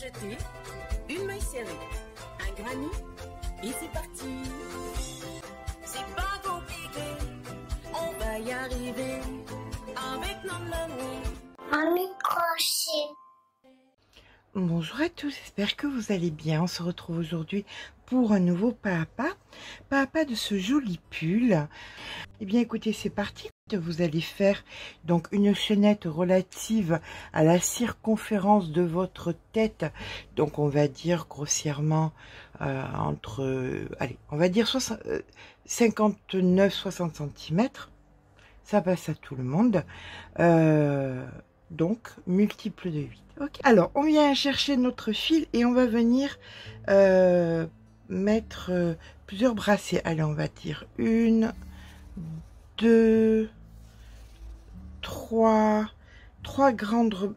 crocheter, une maille serrée, un granit et c'est parti. C'est pas compliqué, on va y arriver avec nos amis. Un microchet. Bonjour à tous, j'espère que vous allez bien. On se retrouve aujourd'hui pour un nouveau pas à pas de ce joli pull. Eh bien écoutez, c'est parti. Vous allez faire donc une chaînette relative à la circonférence de votre tête. Donc on va dire grossièrement allez, on va dire 59-60 cm. Ça passe à tout le monde. Donc multiple de 8. Okay. Alors on vient chercher notre fil et on va venir mettre plusieurs brassées. Allez, on va dire 1, 2, 3 grandes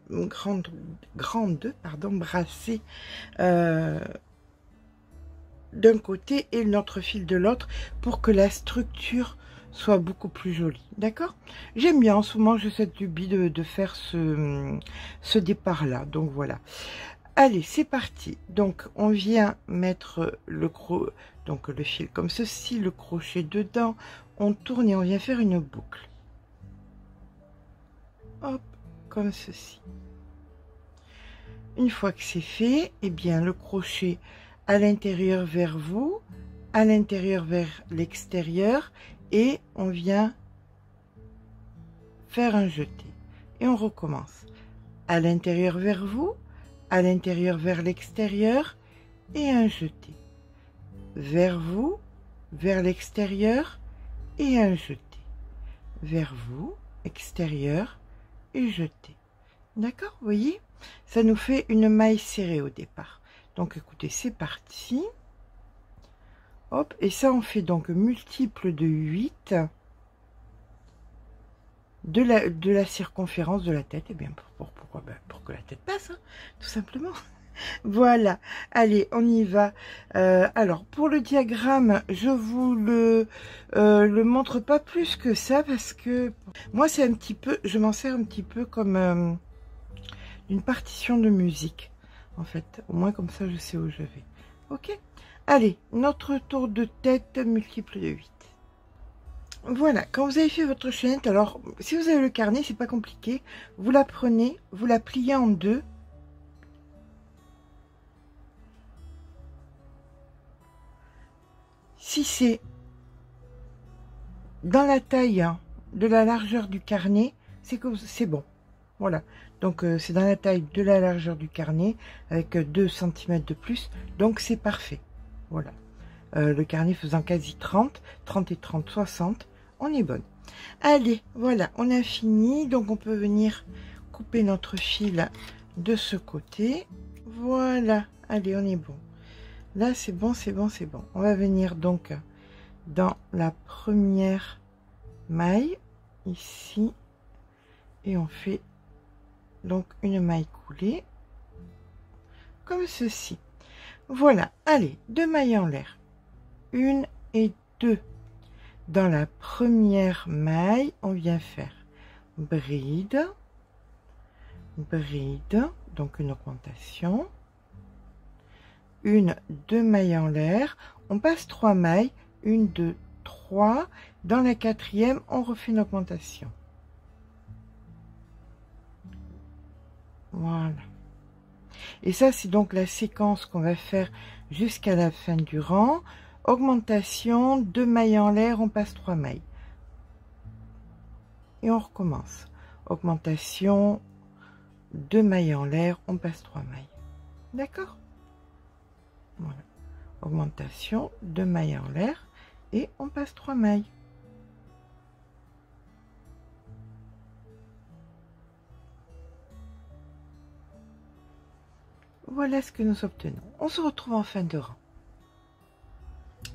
brassées d'un côté et notre fil de l'autre pour que la structure soit beaucoup plus jolie. D'accord? J'aime bien en ce moment, j'ai cette lubie de faire ce départ là. Donc voilà. Allez, c'est parti. Donc on vient mettre le fil comme ceci, le crochet dedans, on tourne et on vient faire une boucle. Hop, comme ceci. Une fois que c'est fait, eh bien le crochet à l'intérieur vers vous, à l'intérieur vers l'extérieur, et on vient faire un jeté. Et on recommence. À l'intérieur vers vous, à l'intérieur vers l'extérieur, et un jeté. Vers vous, vers l'extérieur, et un jeté. Vers vous, extérieur, et jeté. D'accord, vous voyez, ça nous fait une maille serrée au départ. Donc écoutez, c'est parti. Hop, et ça on fait donc multiple de 8 de la circonférence de la tête. Et bien pourquoi? Pour que la tête passe, hein, tout simplement. Voilà, allez, on y va. Alors pour le diagramme, je vous le montre pas plus que ça parce que moi c'est un petit peu, je m'en sers un petit peu comme une partition de musique en fait. Au moins comme ça je sais où je vais. Ok, allez, notre tour de tête multiple de 8. Voilà, quand vous avez fait votre chaînette, alors si vous avez le carnet, c'est pas compliqué, vous la prenez, vous la pliez en deux. Si c'est dans la taille de la largeur du carnet, c'est que c'est bon. Voilà, donc c'est dans la taille de la largeur du carnet avec 2 cm de plus, donc c'est parfait. Voilà, le carnet faisant quasi 30 et 30, 60, on est bonne. Allez, voilà, on a fini, donc on peut venir couper notre fil de ce côté. Voilà, allez, on est bon. Là, c'est bon, c'est bon, c'est bon. On va venir donc dans la première maille, ici, et on fait donc une maille coulée, comme ceci. Voilà, allez, 2 mailles en l'air. 1 et 2. Dans la première maille, on vient faire bride, bride, donc une augmentation. 1, 2 mailles en l'air, on passe 3 mailles, 1, 2, 3, dans la quatrième on refait une augmentation. Voilà, et ça c'est donc la séquence qu'on va faire jusqu'à la fin du rang. Augmentation, 2 mailles en l'air, on passe 3 mailles et on recommence. Augmentation, 2 mailles en l'air, on passe 3 mailles. D'accord? Voilà, augmentation, 2 mailles en l'air et on passe 3 mailles. Voilà ce que nous obtenons. On se retrouve en fin de rang.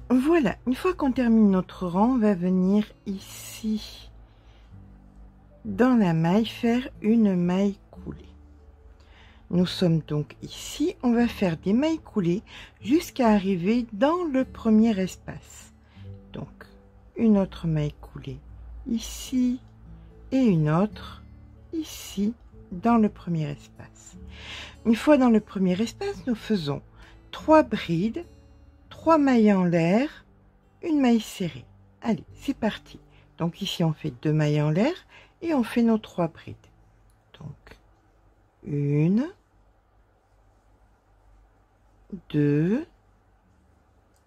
Voilà, une fois qu'on termine notre rang, on va venir ici dans la maille faire une maille coulée. Nous sommes donc ici, on va faire des mailles coulées jusqu'à arriver dans le premier espace. Donc une autre maille coulée ici et une autre ici dans le premier espace. Une fois dans le premier espace, nous faisons 3 brides, 3 mailles en l'air, une maille serrée. Allez, c'est parti. Donc ici, on fait 2 mailles en l'air et on fait nos 3 brides. Donc, 1, 2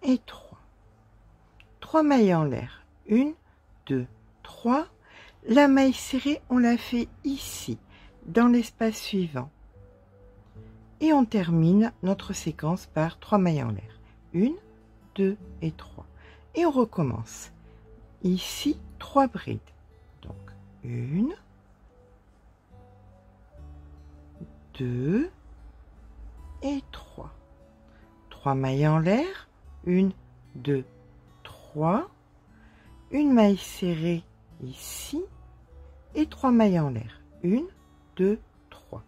et 3. 3 mailles en l'air. 1, 2, 3. La maille serrée, on la fait ici, dans l'espace suivant. Et on termine notre séquence par 3 mailles en l'air. 1, 2 et 3. Et on recommence. Ici, 3 brides. Donc, 1, 2 et 3. 3 mailles en l'air. 1, 2, 3. Une maille serrée ici. Et 3 mailles en l'air. 1, 2, 3.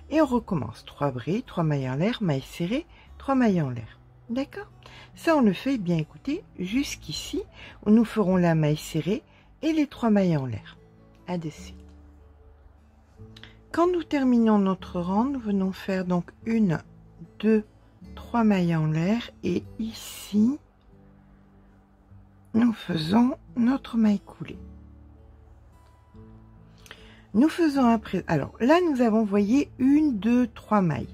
Et on recommence. 3 brides, 3 mailles en l'air, maille serrée, 3 mailles en l'air. D'accord? Ça, on le fait, bien écoutez, jusqu'ici, où nous ferons la maille serrée et les 3 mailles en l'air. À dessus. Quand nous terminons notre rang, nous venons faire donc 1, 2, 3 mailles en l'air et ici, nous faisons notre maille coulée. Nous faisons après, alors là nous avons, voyez, 1, 2, 3 mailles.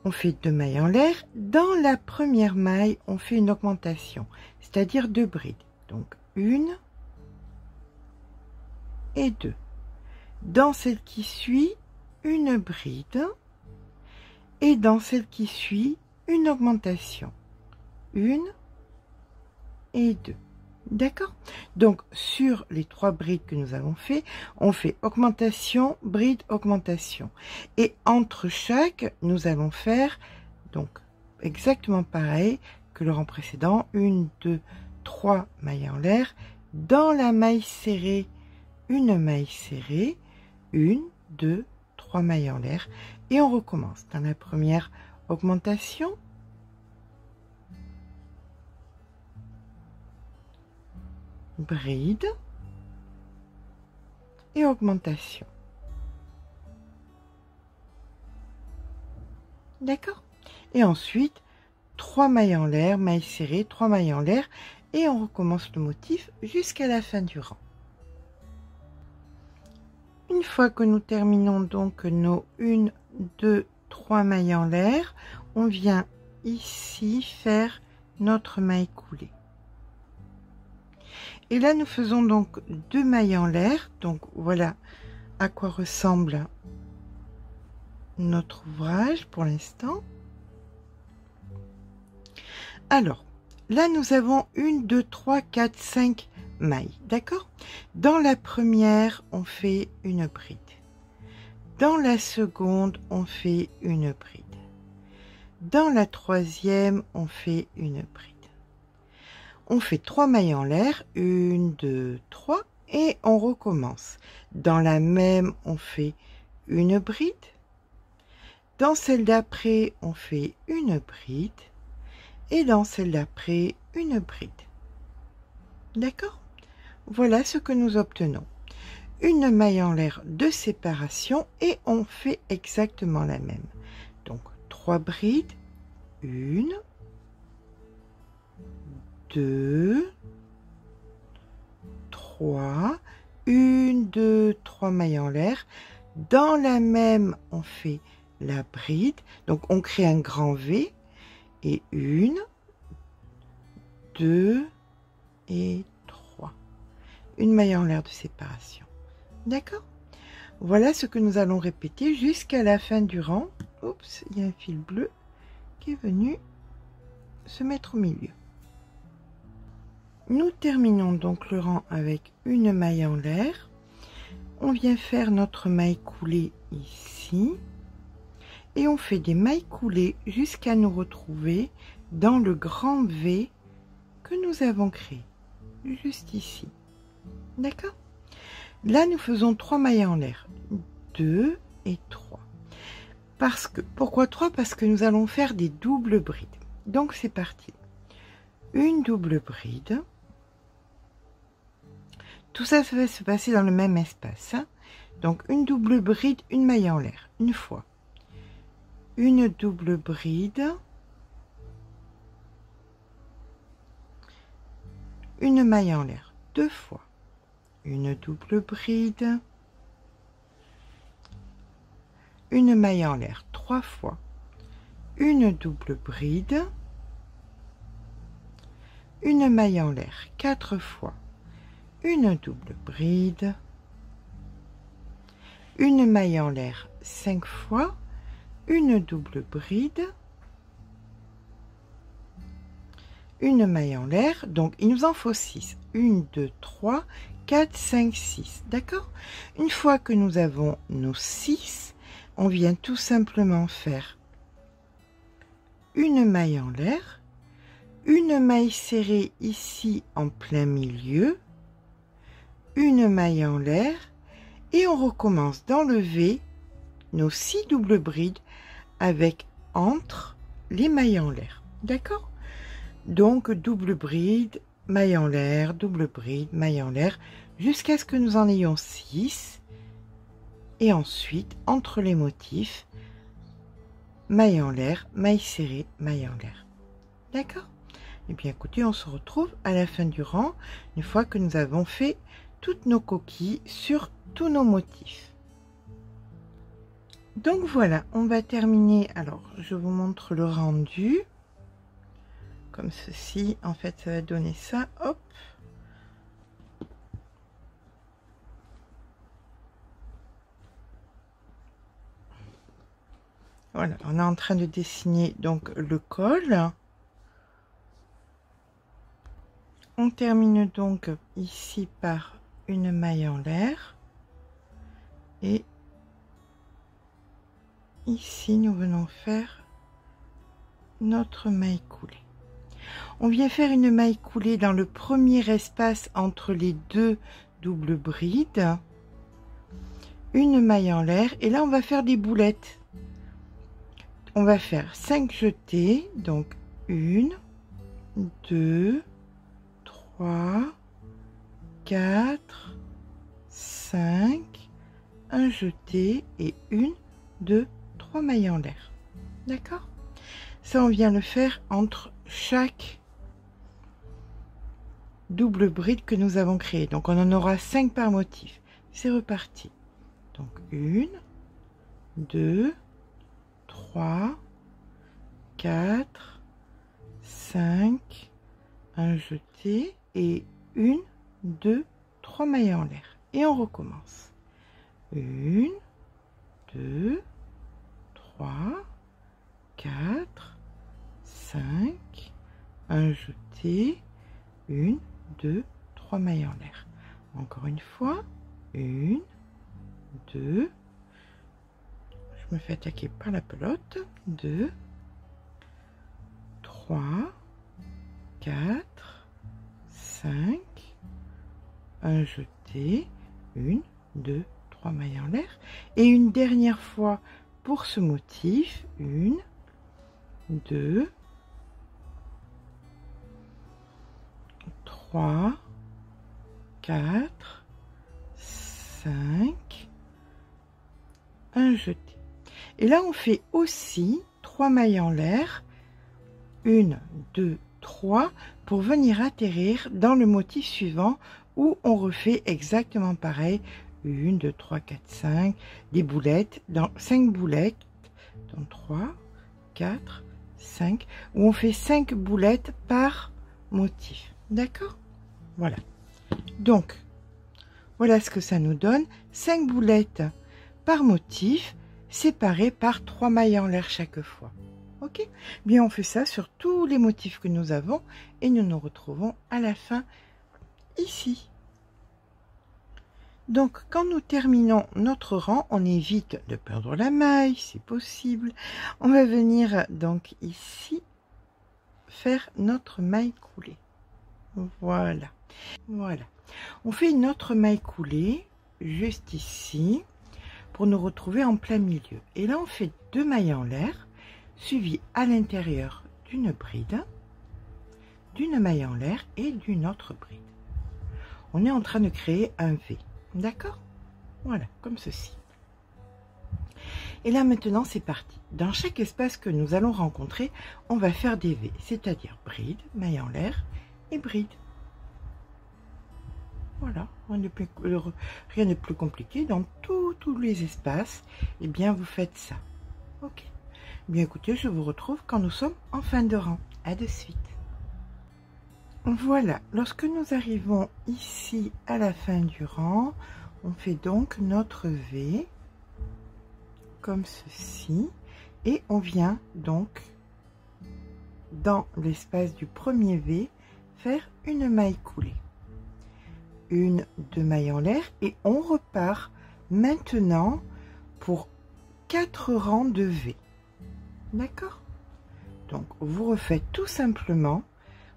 On fait 2 mailles en l'air. Dans la première maille, on fait une augmentation, c'est-à-dire 2 brides. Donc 1 et 2. Dans celle qui suit, une bride. Et dans celle qui suit, une augmentation. 1 et 2. D'accord? Donc, sur les 3 brides que nous avons fait, on fait augmentation, bride, augmentation. Et entre chaque, nous allons faire donc exactement pareil que le rang précédent. 1, 2, 3 mailles en l'air. Dans la maille serrée, une maille serrée. 1, 2, 3 mailles en l'air. Et on recommence. Dans la première augmentation, bride et augmentation. D'accord? Et ensuite, 3 mailles en l'air, maille serrée, 3 mailles en l'air, et on recommence le motif jusqu'à la fin du rang. Une fois que nous terminons donc nos 1, 2, 3 mailles en l'air, on vient ici faire notre maille coulée. Et là, nous faisons donc 2 mailles en l'air. Donc, voilà à quoi ressemble notre ouvrage pour l'instant. Alors, là, nous avons 1, 2, 3, 4, 5 mailles. D'accord? Dans la première, on fait une bride. Dans la seconde, on fait une bride. Dans la troisième, on fait une bride. On fait 3 mailles en l'air, 1, 2, 3, et on recommence. Dans la même, on fait une bride. Dans celle d'après, on fait une bride. Et dans celle d'après, une bride. D'accord? Voilà ce que nous obtenons. Une maille en l'air de séparation et on fait exactement la même. Donc 3 brides, 1, 2, 3, 1, 2, 3 mailles en l'air. Dans la même, on fait la bride. Donc, on crée un grand V. Et 1, 2 et 3. Une maille en l'air de séparation. D'accord? Voilà ce que nous allons répéter jusqu'à la fin du rang. Oups, il y a un fil bleu qui est venu se mettre au milieu. Nous terminons donc le rang avec une maille en l'air. On vient faire notre maille coulée ici. Et on fait des mailles coulées jusqu'à nous retrouver dans le grand V que nous avons créé. Juste ici. D'accord? Là, nous faisons 3 mailles en l'air. 2 et 3. Pourquoi 3? Parce que nous allons faire des doubles brides. Donc, c'est parti. Une double bride. Tout ça va se passer dans le même espace. Hein. Donc une double bride, une maille en l'air, une fois. Une double bride. Une maille en l'air, deux fois. Une double bride. Une maille en l'air, trois fois. Une double bride. Une maille en l'air, quatre fois. Une double bride. Une maille en l'air, 5 fois. Une double bride. Une maille en l'air, donc il nous en faut 6. 1, 2, 3, 4, 5, 6. D'accord? Une fois que nous avons nos 6, on vient tout simplement faire une maille en l'air, une maille serrée ici en plein milieu, une maille en l'air, et on recommence d'enlever nos 6 doubles brides avec entre les mailles en l'air. D'accord? Donc double bride, maille en l'air, double bride, maille en l'air, jusqu'à ce que nous en ayons 6. Et ensuite, entre les motifs, maille en l'air, maille serrée, maille en l'air. D'accord? Et bien écoutez, on se retrouve à la fin du rang, une fois que nous avons fait toutes nos coquilles sur tous nos motifs. Donc voilà, on va terminer. Alors, je vous montre le rendu. Comme ceci, en fait, ça va donner ça. Hop. Voilà, on est en train de dessiner donc le col. On termine donc ici par une maille en l'air. Et ici, nous venons faire notre maille coulée. On vient faire une maille coulée dans le premier espace entre les deux doubles brides. Une maille en l'air. Et là, on va faire des boulettes. On va faire 5 jetés. Donc, 1, 2, 3, 4, 5, un jeté et 1, 2, 3 mailles en l'air. D'accord? Ça, on vient le faire entre chaque double bride que nous avons créé. Donc, on en aura 5 par motif. C'est reparti. Donc, 1, 2, 3, 4, 5, un jeté et 1, 2, 3 mailles en l'air. Et on recommence. 1, 2, 3, 4, 5, un jeté, 1, 2, 3 mailles en l'air. Encore une fois, 1, 2, je me fais attaquer par la pelote, 2, 3, 4, 5, un jeté, 1, 2, 3 mailles en l'air. Et une dernière fois pour ce motif, 1, 2, 3, 4, 5, un jeté. Et là, on fait aussi 3 mailles en l'air, 1, 2, 3, pour venir atterrir dans le motif suivant où on refait exactement pareil. 1, 2, 3, 4, 5, des boulettes, dans 5 boulettes, dans 3, 4, 5, où on fait 5 boulettes par motif. D'accord? Voilà. Donc, voilà ce que ça nous donne. 5 boulettes par motif, séparées par 3 mailles en l'air chaque fois. Ok? Bien, on fait ça sur tous les motifs que nous avons et nous nous retrouvons à la fin ici. Donc, quand nous terminons notre rang, on évite de perdre la maille, si possible. On va venir donc ici faire notre maille coulée. Voilà. Voilà. On fait une autre maille coulée juste ici pour nous retrouver en plein milieu. Et là, on fait 2 mailles en l'air suivies à l'intérieur d'une bride, d'une maille en l'air et d'une autre bride. On est en train de créer un V. D'accord? Voilà, comme ceci. Et là maintenant c'est parti. Dans chaque espace que nous allons rencontrer, on va faire des V, c'est-à-dire bride, maille en l'air et bride. Voilà, rien de plus compliqué. Dans tous les espaces, eh bien vous faites ça. Ok. Bien écoutez, je vous retrouve quand nous sommes en fin de rang. À de suite. Voilà, lorsque nous arrivons ici à la fin du rang, on fait donc notre V comme ceci et on vient donc dans l'espace du premier V faire une maille coulée, une, deux mailles en l'air et on repart maintenant pour 4 rangs de V. D'accord? Donc vous refaites tout simplement,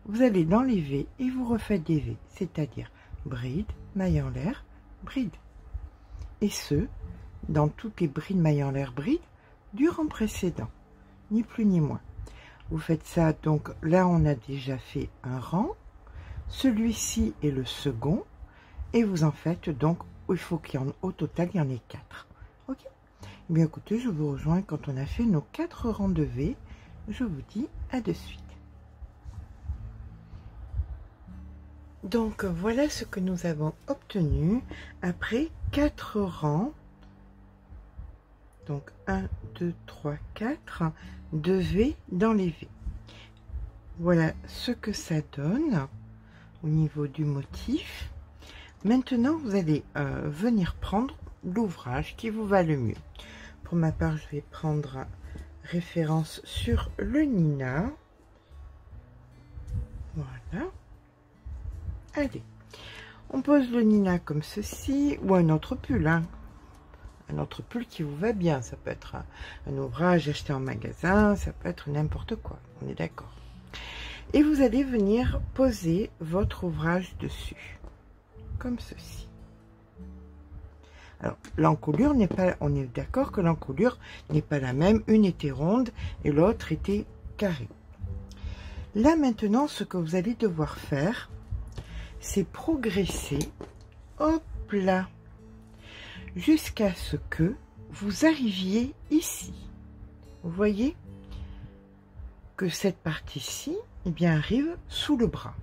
vous allez dans les V et vous refaites des V, c'est-à-dire bride, maille en l'air, bride. Et ce, dans toutes les brides maille en l'air bride du rang précédent, ni plus ni moins. Vous faites ça, donc là on a déjà fait un rang, celui-ci est le second, et vous en faites donc, il faut qu'il y en au total il y en ait 4. Ok? Bien écoutez, je vous rejoins quand on a fait nos 4 rangs de V, je vous dis à de suite. Donc voilà ce que nous avons obtenu après 4 rangs. Donc 1, 2, 3, 4 de V dans les V. Voilà ce que ça donne au niveau du motif. Maintenant, vous allez venir prendre l'ouvrage qui vous va le mieux. Pour ma part, je vais prendre référence sur le Nina. Voilà. Allez, on pose le Nina comme ceci, ou un autre pull, hein. Un autre pull qui vous va bien. Ça peut être un ouvrage acheté en magasin, ça peut être n'importe quoi, on est d'accord. Et vous allez venir poser votre ouvrage dessus, comme ceci. Alors, l'encoulure n'est pas, on est d'accord que l'encoulure n'est pas la même, une était ronde et l'autre était carrée. Là maintenant, ce que vous allez devoir faire, c'est progresser, hop là, jusqu'à ce que vous arriviez ici. Vous voyez que cette partie-ci, eh bien, arrive sous le bras.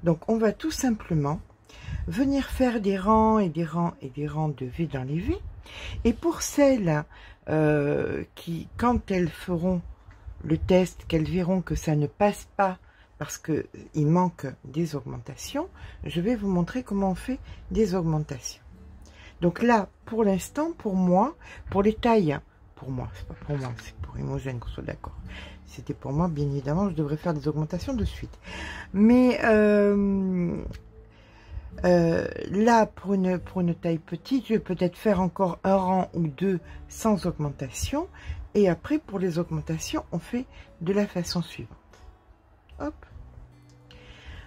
Donc, on va tout simplement venir faire des rangs et des rangs et des rangs de V dans les V. Et pour celles qui, quand elles feront le test, qu'elles verront que ça ne passe pas parce qu'il manque des augmentations, je vais vous montrer comment on fait des augmentations. Donc là, pour l'instant, pour moi, pour les tailles, pour moi, c'est pas pour moi, c'est pour Imogène qu'on soit d'accord. C'était pour moi, bien évidemment, je devrais faire des augmentations de suite. Mais là, pour une taille petite, je vais peut-être faire encore un rang ou deux sans augmentation. Et après, pour les augmentations, on fait de la façon suivante. Hop.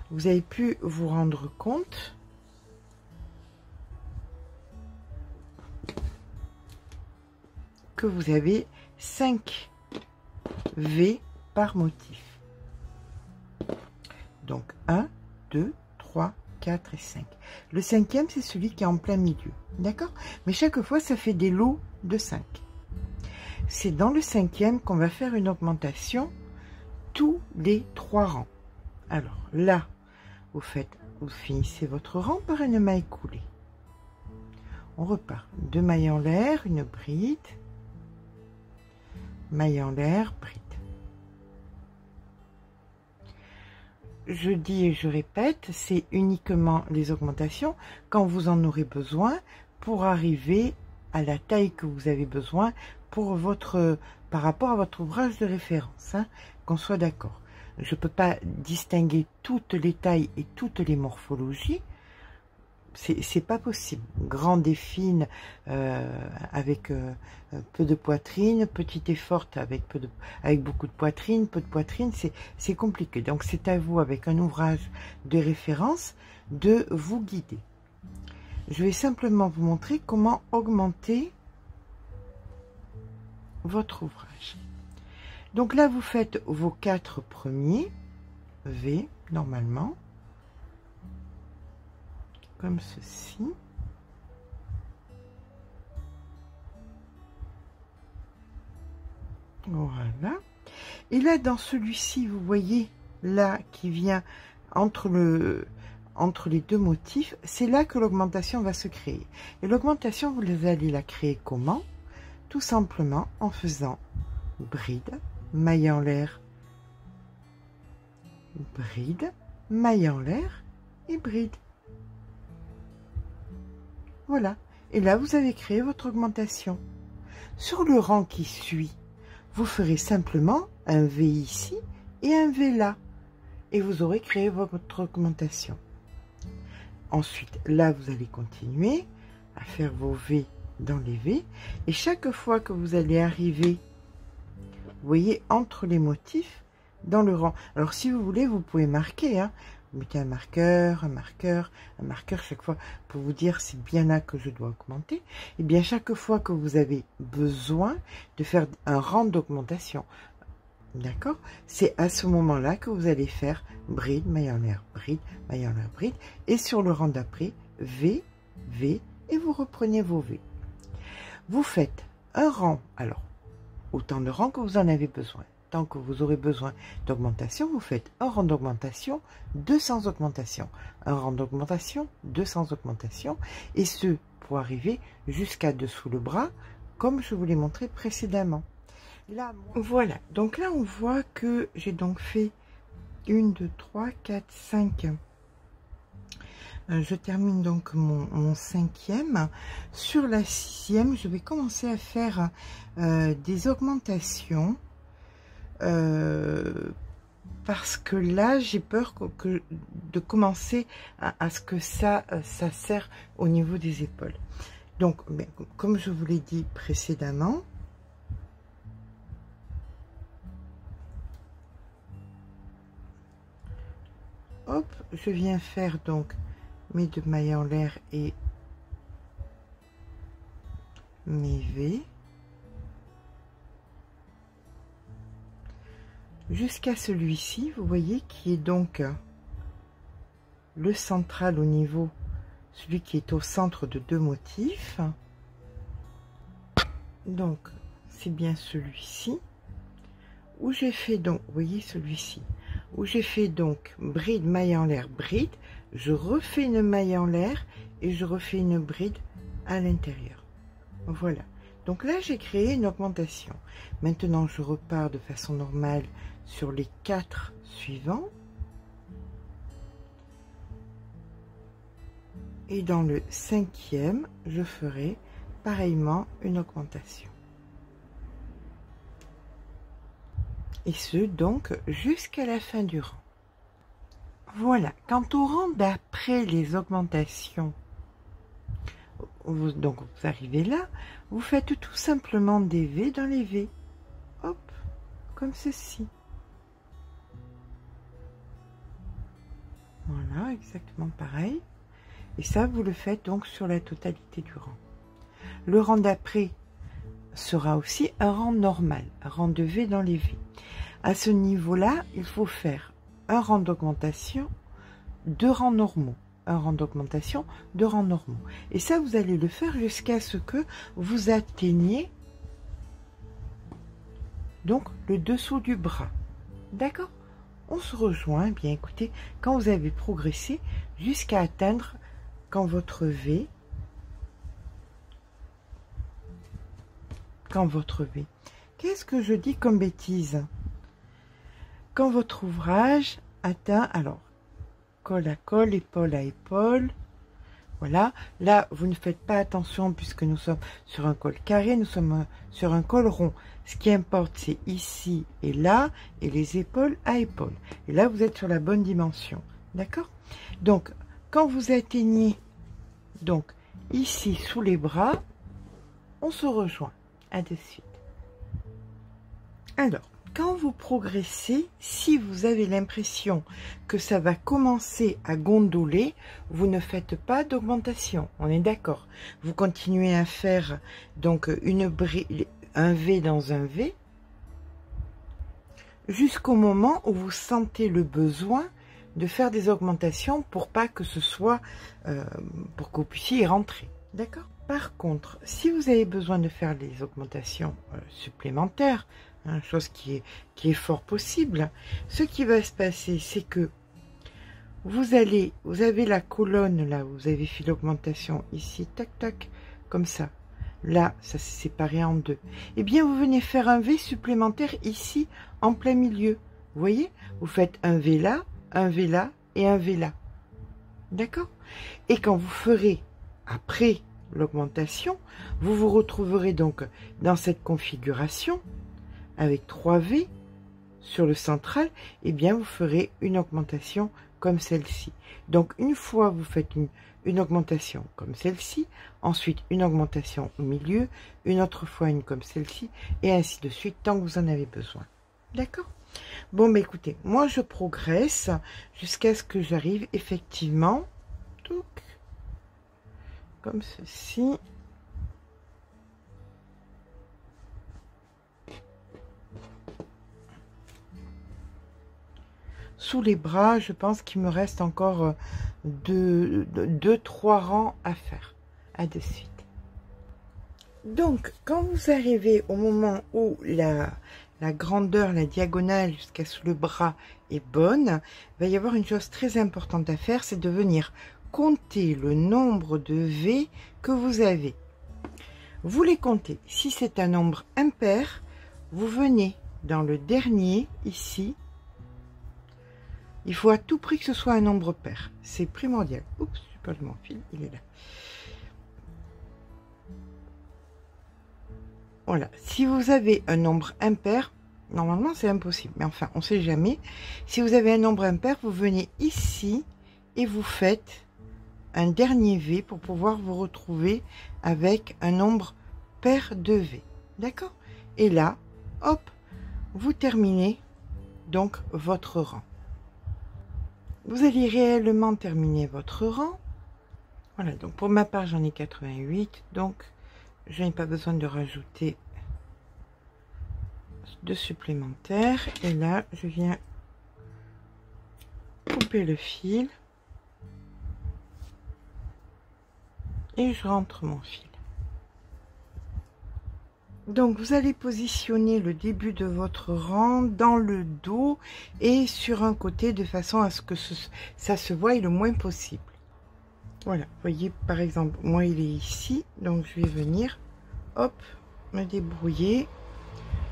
Vous avez pu vous rendre compte que vous avez 5 V par motif. Donc 1, 2, 3, 4 et 5. Le cinquième, c'est celui qui est en plein milieu. D'accord? Mais chaque fois, ça fait des lots de 5. C'est dans le cinquième qu'on va faire une augmentation tous les 3 rangs. Alors là, vous finissez votre rang par une maille coulée. On repart. 2 mailles en l'air, une bride, maille en l'air, bride. Je dis et je répète, c'est uniquement les augmentations quand vous en aurez besoin pour arriver à la taille que vous avez besoin pour par rapport à votre ouvrage de référence, hein, qu'on soit d'accord. Je ne peux pas distinguer toutes les tailles et toutes les morphologies, c'est pas possible. Grande et fine avec peu de poitrine, petite et forte avec beaucoup de poitrine, peu de poitrine, c'est compliqué. Donc c'est à vous, avec un ouvrage de référence, de vous guider. Je vais simplement vous montrer comment augmenter votre ouvrage. Donc là, vous faites vos 4 premiers V, normalement, comme ceci. Voilà. Et là, dans celui-ci, vous voyez, là, qui vient entre les deux motifs, c'est là que l'augmentation va se créer. Et l'augmentation, vous allez la créer comment? Tout simplement en faisant bride, maille en l'air, bride, maille en l'air et bride. Voilà. Et là, vous avez créé votre augmentation. Sur le rang qui suit, vous ferez simplement un V ici et un V là. Et vous aurez créé votre augmentation. Ensuite, là, vous allez continuer à faire vos V dans les V. Et chaque fois que vous allez arriver, vous voyez, entre les motifs, dans le rang. Alors, si vous voulez, vous pouvez marquer, hein. Vous mettez un marqueur, un marqueur, un marqueur chaque fois pour vous dire c'est bien là que je dois augmenter. Et bien chaque fois que vous avez besoin de faire un rang d'augmentation, d'accord, c'est à ce moment-là que vous allez faire bride, maille en l'air, bride, maille en l'air, bride. Et sur le rang d'après, V, V, et vous reprenez vos V. Vous faites un rang, alors, autant de rangs que vous en avez besoin. Tant que vous aurez besoin d'augmentation, vous faites un rang d'augmentation, 200 augmentations. Un rang d'augmentation, 200 augmentations. Et ce, pour arriver jusqu'à dessous le bras, comme je vous l'ai montré précédemment. Là, voilà. Donc là, on voit que j'ai donc fait 1, 2, 3, 4, 5. Je termine donc mon cinquième. Sur la sixième, je vais commencer à faire des augmentations. Parce que là j'ai peur de commencer à ce que ça serre au niveau des épaules. Donc comme je vous l'ai dit précédemment, hop, je viens faire donc mes 2 mailles en l'air et mes V jusqu'à celui-ci, vous voyez, qui est donc le central au niveau, celui qui est au centre de 2 motifs. Donc c'est bien celui-ci où j'ai fait donc, vous voyez, celui-ci où j'ai fait donc bride, maille en l'air, bride, je refais une maille en l'air et je refais une bride à l'intérieur. Voilà. Donc là, j'ai créé une augmentation. Maintenant, je repars de façon normale sur les 4 suivants. Et dans le 5e, je ferai pareillement une augmentation. Et ce, donc, jusqu'à la fin du rang. Voilà. Quant au rang d'après les augmentations, donc vous arrivez là, vous faites tout simplement des V dans les V. Hop, comme ceci. Voilà, exactement pareil. Et ça, vous le faites donc sur la totalité du rang. Le rang d'après sera aussi un rang normal, un rang de V dans les V. À ce niveau-là, il faut faire un rang d'augmentation, 2 rangs normaux. Un rang d'augmentation, 2 rangs normaux. Et ça, vous allez le faire jusqu'à ce que vous atteigniez donc le dessous du bras. D'accord? On se rejoint, bien écoutez, quand vous avez progressé jusqu'à atteindre, quand votre V, qu'est-ce que je dis comme bêtise? Quand votre ouvrage atteint, alors, col à col, épaule à épaule, voilà. Là, vous ne faites pas attention puisque nous sommes sur un col carré, nous sommes sur un col rond. Ce qui importe, c'est ici et là, et les épaules à épaules. Et là, vous êtes sur la bonne dimension. D'accord? Donc, quand vous atteignez, donc, ici, sous les bras, on se rejoint. À de suite. Alors, quand vous progressez, si vous avez l'impression que ça va commencer à gondoler, vous ne faites pas d'augmentation, on est d'accord. Vous continuez à faire donc un V dans un V, jusqu'au moment où vous sentez le besoin de faire des augmentations pour pas que ce soit, pour que vous puissiez y rentrer, d'accord? Par contre, si vous avez besoin de faire des augmentations supplémentaires, hein, chose qui est fort possible. Ce qui va se passer, c'est que vous avez la colonne là, vous avez fait l'augmentation ici, tac tac, comme ça. Là, ça s'est séparé en deux. Eh bien, vous venez faire un V supplémentaire ici, en plein milieu. Vous voyez? Vous faites un V là, un V là et un V là. D'accord? Et quand vous ferez, après l'augmentation, vous vous retrouverez donc dans cette configuration, avec 3 V sur le central, eh bien, vous ferez une augmentation comme celle-ci. Donc, une fois, vous faites une augmentation comme celle-ci, ensuite une augmentation au milieu, une autre fois une comme celle-ci, et ainsi de suite, tant que vous en avez besoin. D'accord? Bon, bah écoutez, moi je progresse jusqu'à ce que j'arrive effectivement, comme ceci. Sous les bras, je pense qu'il me reste encore 2-3 rangs à faire. À de suite. Donc, quand vous arrivez au moment où la grandeur, la diagonale jusqu'à sous le bras est bonne, il va y avoir une chose très importante à faire, c'est de venir compter le nombre de V que vous avez. Vous les comptez. Si c'est un nombre impair, vous venez dans le dernier, ici. Il faut à tout prix que ce soit un nombre pair. C'est primordial. Oups, je perds mon fil, il est là. Voilà. Si vous avez un nombre impair, normalement c'est impossible, mais enfin, on ne sait jamais. Si vous avez un nombre impair, vous venez ici et vous faites un dernier V pour pouvoir vous retrouver avec un nombre pair de V. D'accord? Et là, hop, vous terminez donc votre rang. Vous allez réellement terminer votre rang. Voilà, donc pour ma part, j'en ai 88. Donc, je n'ai pas besoin de rajouter de supplémentaires. Et là, je viens couper le fil. Et je rentre mon fil. Donc, vous allez positionner le début de votre rang dans le dos et sur un côté de façon à ce que ça se voie le moins possible. Voilà, vous voyez, par exemple, moi, il est ici. Donc, je vais venir, hop, me débrouiller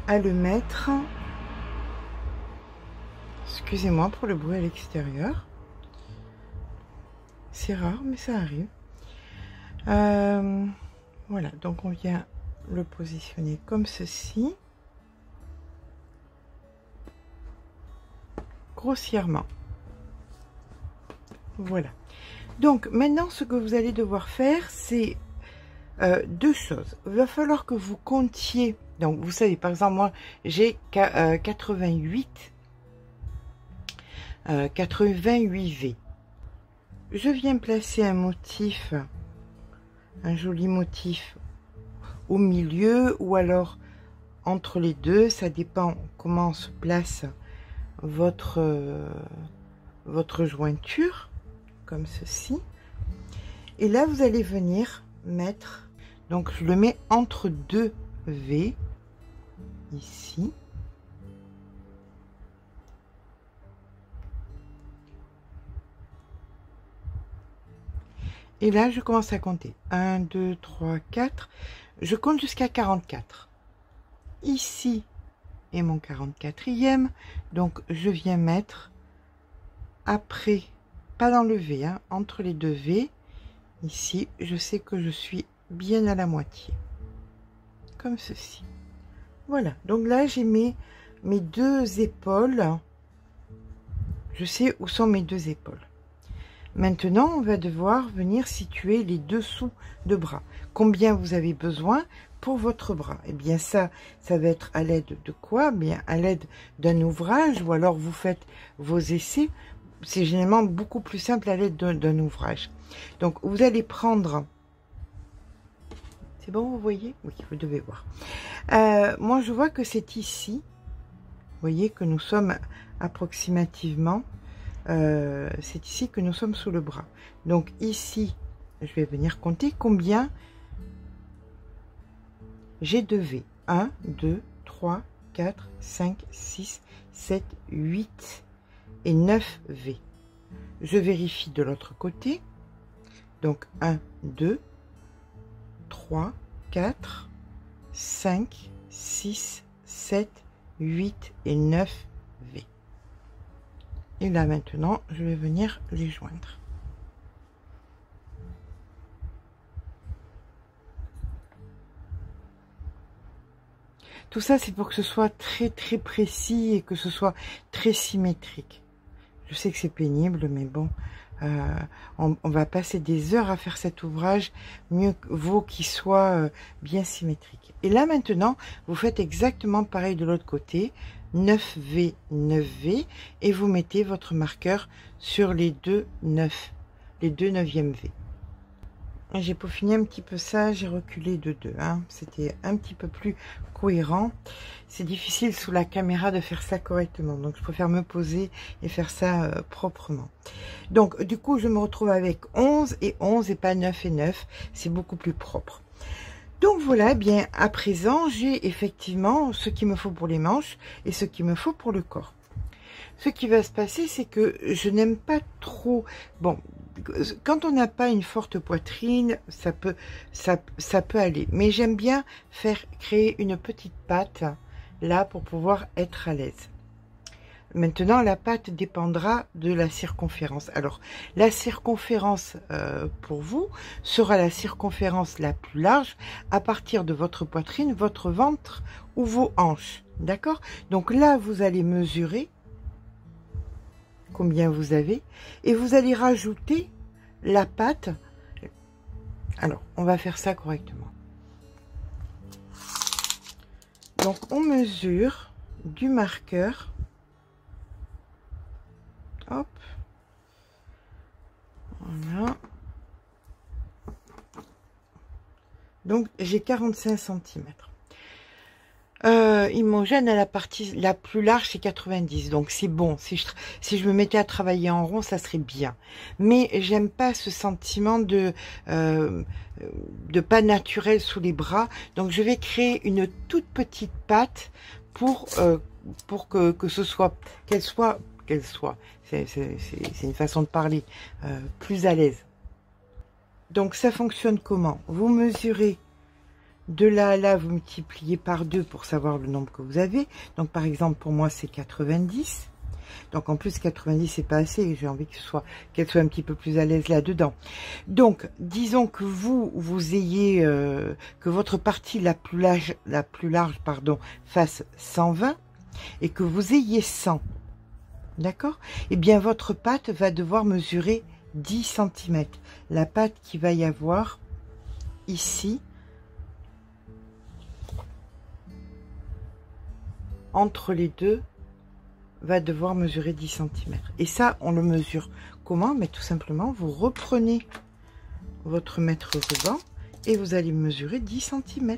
à le mettre. Excusez-moi pour le bruit à l'extérieur. C'est rare, mais ça arrive. Voilà, donc on vient le positionner comme ceci, grossièrement. Voilà. Donc maintenant, ce que vous allez devoir faire, c'est deux choses. Il va falloir que vous comptiez. Donc vous savez, par exemple, moi j'ai 88 V. Je viens placer un motif, un joli motif au milieu ou alors entre les deux, ça dépend comment se place votre jointure, comme ceci. Et là, vous allez venir mettre, donc je le mets entre deux V, ici. Et là, je commence à compter. 1, 2, 3, 4. Je compte jusqu'à 44. Ici est mon 44e. Donc, je viens mettre après, pas dans le V, hein, entre les deux V. Ici, je sais que je suis bien à la moitié. Comme ceci. Voilà. Donc là, j'ai mes deux épaules. Je sais où sont mes deux épaules. Maintenant, on va devoir venir situer les dessous de bras. Combien vous avez besoin pour votre bras? Eh bien, ça va être à l'aide de quoi? Bien, à l'aide d'un ouvrage, ou alors vous faites vos essais. C'est généralement beaucoup plus simple à l'aide d'un ouvrage. Donc, vous allez prendre... C'est bon, vous voyez? Oui, vous devez voir. Moi, je vois que c'est ici. Vous voyez que nous sommes approximativement... c'est ici que nous sommes sous le bras. Donc ici, je vais venir compter combien j'ai de V. 1, 2, 3, 4, 5, 6, 7, 8 et 9 V. Je vérifie de l'autre côté. Donc 1, 2, 3, 4, 5, 6, 7, 8 et 9 V. Et là maintenant, je vais venir les joindre. Tout ça, c'est pour que ce soit très précis et que ce soit très symétrique. Je sais que c'est pénible, mais bon, on va passer des heures à faire cet ouvrage. Mieux vaut qu'il soit bien symétrique. Et là maintenant, vous faites exactement pareil de l'autre côté. 9V, 9V, et vous mettez votre marqueur sur les deux 9, les deux 9e V. J'ai peaufiné un petit peu ça, j'ai reculé de 2, hein. C'était un petit peu plus cohérent. C'est difficile sous la caméra de faire ça correctement, donc je préfère me poser et faire ça proprement. Donc du coup, je me retrouve avec 11 et 11 et pas 9 et 9, c'est beaucoup plus propre. Donc voilà, bien à présent, j'ai effectivement ce qu'il me faut pour les manches et ce qu'il me faut pour le corps. Ce qui va se passer, c'est que je n'aime pas trop... Bon, quand on n'a pas une forte poitrine, ça peut aller. Mais j'aime bien créer une petite patte là pour pouvoir être à l'aise. Maintenant, la patte dépendra de la circonférence. Alors, la circonférence pour vous sera la circonférence la plus large à partir de votre poitrine, votre ventre ou vos hanches. D'accord? Donc là, vous allez mesurer combien vous avez et vous allez rajouter la patte. Alors, on va faire ça correctement. Donc, on mesure du marqueur. Hop. Voilà. Donc, j'ai 45 cm. Imogène à la partie la plus large, c'est 90. Donc, c'est bon. Si je me mettais à travailler en rond, ça serait bien. Mais j'aime pas ce sentiment de pas naturel sous les bras. Donc, je vais créer une toute petite patte pour que ce soit, qu'elle soit, c'est une façon de parler, plus à l'aise. Donc ça fonctionne comment? Vous mesurez de là à là, vous multipliez par 2 pour savoir le nombre que vous avez. Donc par exemple pour moi c'est 90. Donc en plus 90 c'est pas assez, j'ai envie qu'elle soit un petit peu plus à l'aise là-dedans. Donc disons que vous ayez que votre partie la plus large pardon, fasse 120 et que vous ayez 100. D'accord? Eh bien, votre patte va devoir mesurer 10 cm. La patte qu'il va y avoir ici, entre les deux, va devoir mesurer 10 cm. Et ça, on le mesure comment? Mais tout simplement, vous reprenez votre mètre ruban et vous allez mesurer 10 cm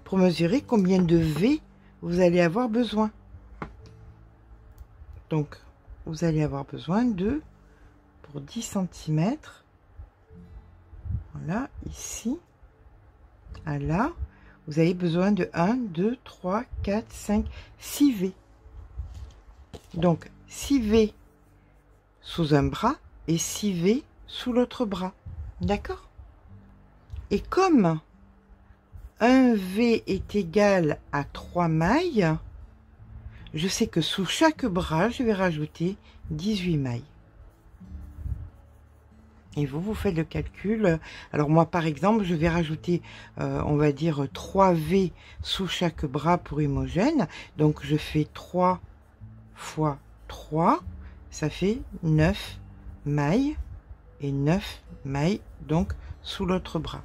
pour mesurer combien de V vous allez avoir besoin. Donc, vous allez avoir besoin de, pour 10 cm, voilà, ici, à là, vous avez besoin de 1, 2, 3, 4, 5, 6 V. Donc, 6 V sous un bras et 6 V sous l'autre bras. D'accord? Et comme un V est égal à 3 mailles, je sais que sous chaque bras, je vais rajouter 18 mailles. Et vous faites le calcul. Alors moi, par exemple, je vais rajouter, on va dire, 3 V sous chaque bras pour Imogène. Donc, je fais 3 fois 3. Ça fait 9 mailles. Et 9 mailles, donc, sous l'autre bras.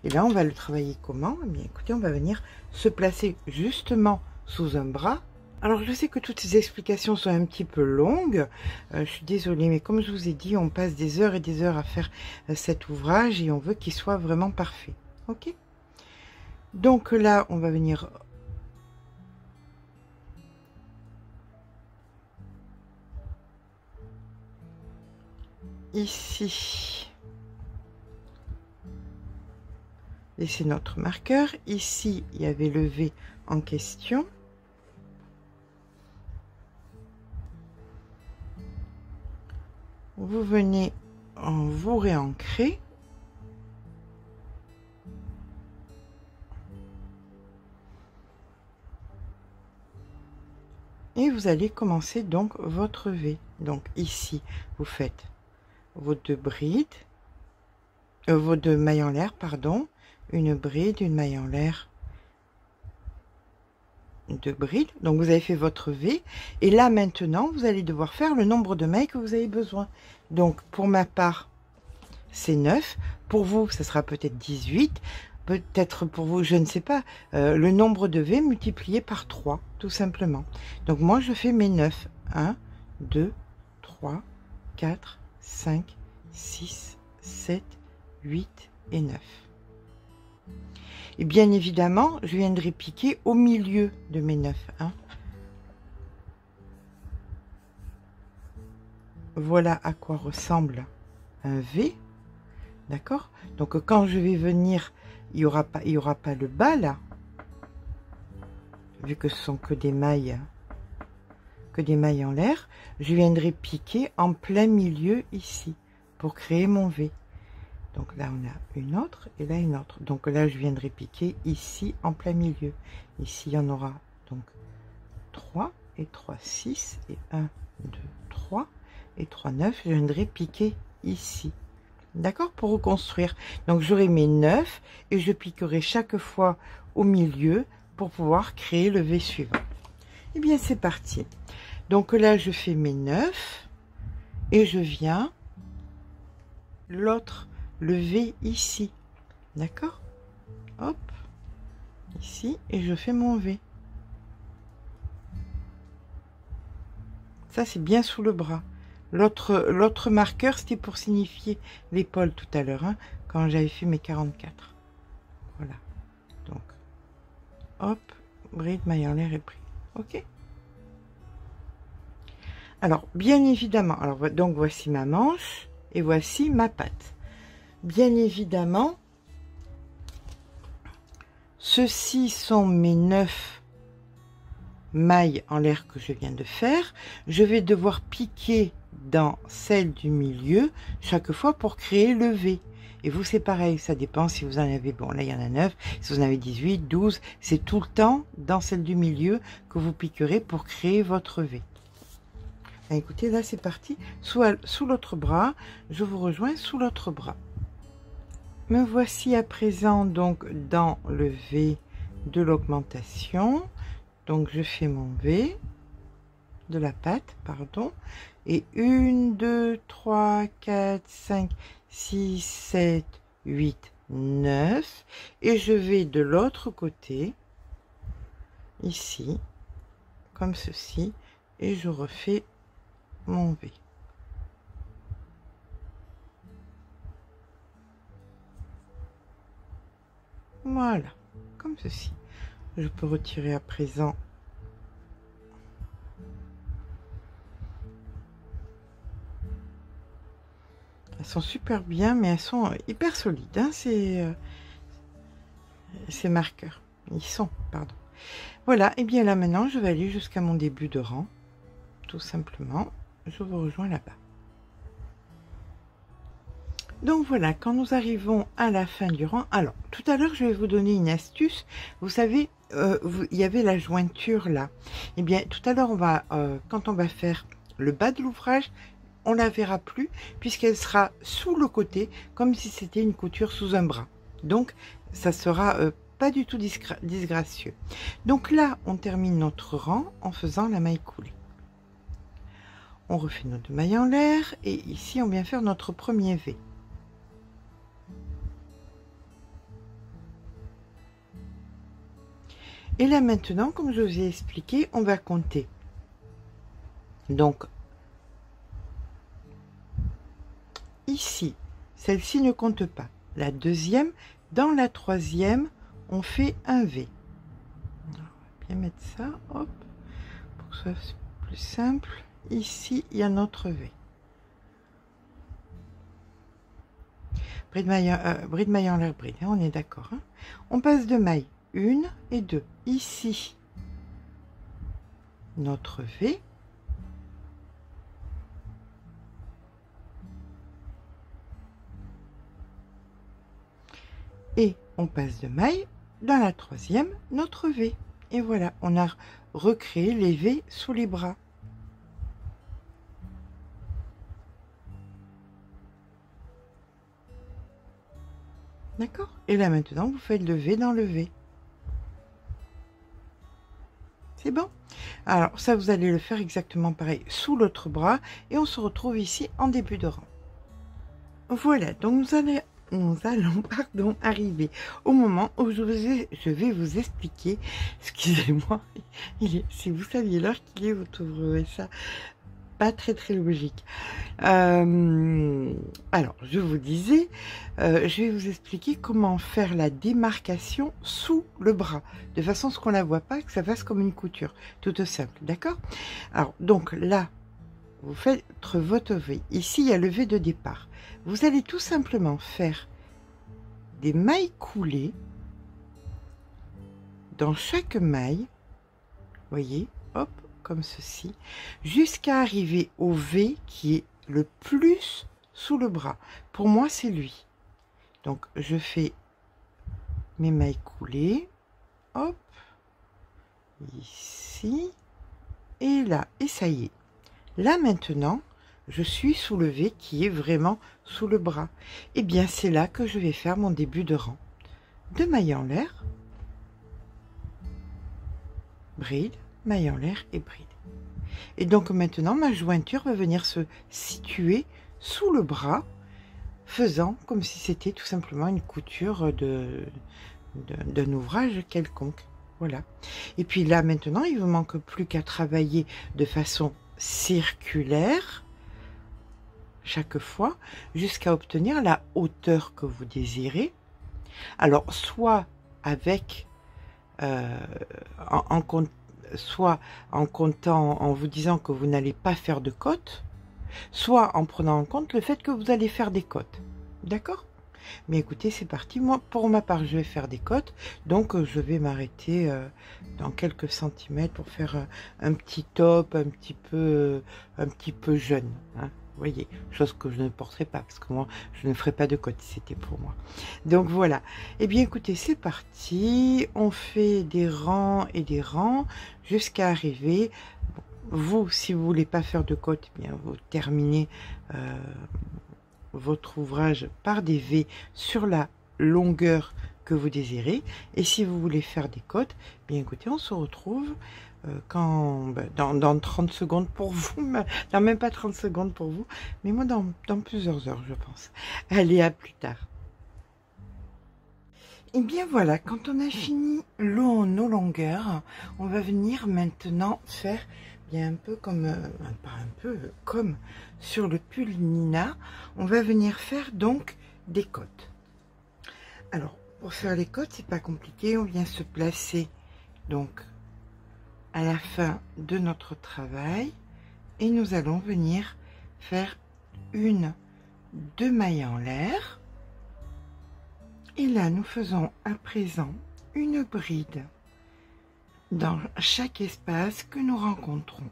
Et là, on va le travailler comment? Eh bien, écoutez, on va venir se placer justement sous un bras. Alors, je sais que toutes ces explications sont un petit peu longues. Je suis désolée, mais comme je vous ai dit, on passe des heures et des heures à faire cet ouvrage et on veut qu'il soit vraiment parfait. Ok? Donc là, on va venir... Ici... Et c'est notre marqueur. Ici, il y avait le V en question. vous venez vous réancrer. Et vous allez commencer donc votre V. Donc ici, vous faites vos deux brides, vos deux mailles en l'air, pardon, une bride, une maille en l'air, deux brides. Donc vous avez fait votre V. Et là maintenant, vous allez devoir faire le nombre de mailles que vous avez besoin. Donc pour ma part, c'est 9. Pour vous, ça sera peut-être 18. Peut-être pour vous, je ne sais pas, le nombre de V multiplié par 3, tout simplement. Donc moi, je fais mes 9. 1, 2, 3, 4, 5, 6, 7, 8 et 9. Et bien évidemment, je viendrai piquer au milieu de mes 9. Hein. Voilà à quoi ressemble un V. D'accord? Donc quand je vais venir, il n'y aura pas le bas là, vu que ce sont que des mailles en l'air. Je viendrai piquer en plein milieu ici pour créer mon V. Donc là on a une autre et là une autre. Donc là je viendrai piquer ici en plein milieu. Ici il y en aura donc 3 et 3 6 et 1 2 3 et 3 9. Je viendrai piquer ici. D'accord, pour reconstruire. Donc j'aurai mes 9 et je piquerai chaque fois au milieu pour pouvoir créer le V suivant. Et bien c'est parti. Donc là je fais mes 9 et je viens le V ici. D'accord? Hop, ici, et je fais mon V. Ça c'est bien sous le bras. L'autre marqueur, c'était pour signifier l'épaule tout à l'heure, hein, quand j'avais fait mes 44. Voilà. Donc, hop, bride, maille en l'air et bride. OK? Alors, bien évidemment, alors donc voici ma manche et voici ma patte. Bien évidemment, ceux-ci sont mes 9 mailles en l'air que je viens de faire. Je vais devoir piquer dans celle du milieu chaque fois pour créer le V. Et vous c'est pareil, ça dépend si vous en avez, bon là il y en a 9, si vous en avez 18, 12, c'est tout le temps dans celle du milieu que vous piquerez pour créer votre V. Ah, écoutez, là c'est parti, sous l'autre bras, je vous rejoins sous l'autre bras. Me voici à présent donc dans le V de l'augmentation. Donc je fais mon V de la patte, pardon, et 1, 2, 3, 4, 5, 6, 7, 8, 9, et je vais de l'autre côté, ici, comme ceci, et je refais mon V. Voilà, comme ceci. Je peux retirer à présent elles sont super bien, mais elles sont hyper solides, hein, ces marqueurs. Ils sont, pardon. Voilà, et bien là maintenant, je vais aller jusqu'à mon début de rang. Tout simplement, je vous rejoins là-bas. Donc voilà, quand nous arrivons à la fin du rang, alors tout à l'heure je vais vous donner une astuce. Vous savez, il y avait la jointure là. Et bien tout à l'heure, on va, quand on va faire le bas de l'ouvrage, on la verra plus puisqu'elle sera sous le côté comme si c'était une couture sous un bras. Donc ça sera pas du tout disgracieux. Donc là, on termine notre rang en faisant la maille coulée. On refait nos deux mailles en l'air et ici on vient faire notre premier V. Et là maintenant, comme je vous ai expliqué, on va compter. Donc ici, celle-ci ne compte pas. La deuxième, dans la troisième, on fait un V. Alors, on va bien mettre ça, hop, pour que ce soit plus simple. Ici, il y a notre V. Bride maille en l'air, bride, hein, on est d'accord. Hein. On passe de mailles 1 et 2. Ici, notre V. Et on passe de maille dans la troisième, notre V. Et voilà, on a recréé les V sous les bras. D'accord? Et là maintenant, vous faites le V dans le V. C'est bon? Alors ça, vous allez le faire exactement pareil sous l'autre bras et on se retrouve ici en début de rang. Voilà, donc nous allons pardon, arriver au moment où je vais vous expliquer, excusez-moi, si vous saviez l'heure qu'il est, vous trouverez ça pas très logique. Alors, je vous disais, je vais vous expliquer comment faire la démarcation sous le bras, de façon à ce qu'on la voit pas, que ça fasse comme une couture, toute simple, d'accord? Alors, donc là, vous faites votre V. Ici, il y a le V de départ. Vous allez tout simplement faire des mailles coulées dans chaque maille, voyez, hop, comme ceci, jusqu'à arriver au V qui est le plus sous le bras. Pour moi, c'est lui. Donc, je fais mes mailles coulées, hop, ici, et là, et ça y est. Là, maintenant, je suis sous le V qui est vraiment sous le bras. Et bien, c'est là que je vais faire mon début de rang. 2 mailles en l'air, bride, maille en l'air et bride. Et donc maintenant, ma jointure va venir se situer sous le bras, faisant comme si c'était tout simplement une couture d'un ouvrage quelconque. Voilà. Et puis là, maintenant, il ne vous manque plus qu'à travailler de façon circulaire chaque fois jusqu'à obtenir la hauteur que vous désirez. Alors, soit avec soit en comptant, en vous disant que vous n'allez pas faire de côtes, soit en prenant en compte le fait que vous allez faire des côtes. D'accord? Mais écoutez, c'est parti. Moi, pour ma part, je vais faire des côtes. Donc, je vais m'arrêter dans quelques centimètres pour faire un petit top un petit peu jeune. Hein, vous voyez, chose que je ne porterai pas parce que moi, je ne ferai pas de côtes si c'était pour moi. Donc, voilà. Eh bien, écoutez, c'est parti. On fait des rangs et des rangs jusqu'à arriver. Bon, vous, si vous voulez pas faire de côtes, eh bien, vous terminez votre ouvrage par des V sur la longueur que vous désirez. Et si vous voulez faire des côtes, bien écoutez, on se retrouve dans 30 secondes pour vous, non, même pas 30 secondes pour vous, mais moi dans plusieurs heures, je pense. Allez, à plus tard. Et bien voilà, quand on a fini nos longueurs, on va venir maintenant faire bien un peu comme, pas un peu, comme sur le pull Nina, on va venir faire donc des côtes. Alors, pour faire les côtes, c'est pas compliqué, on vient se placer donc à la fin de notre travail et nous allons venir faire 1, 2 mailles en l'air. Et là, nous faisons à présent une bride dans chaque espace que nous rencontrons.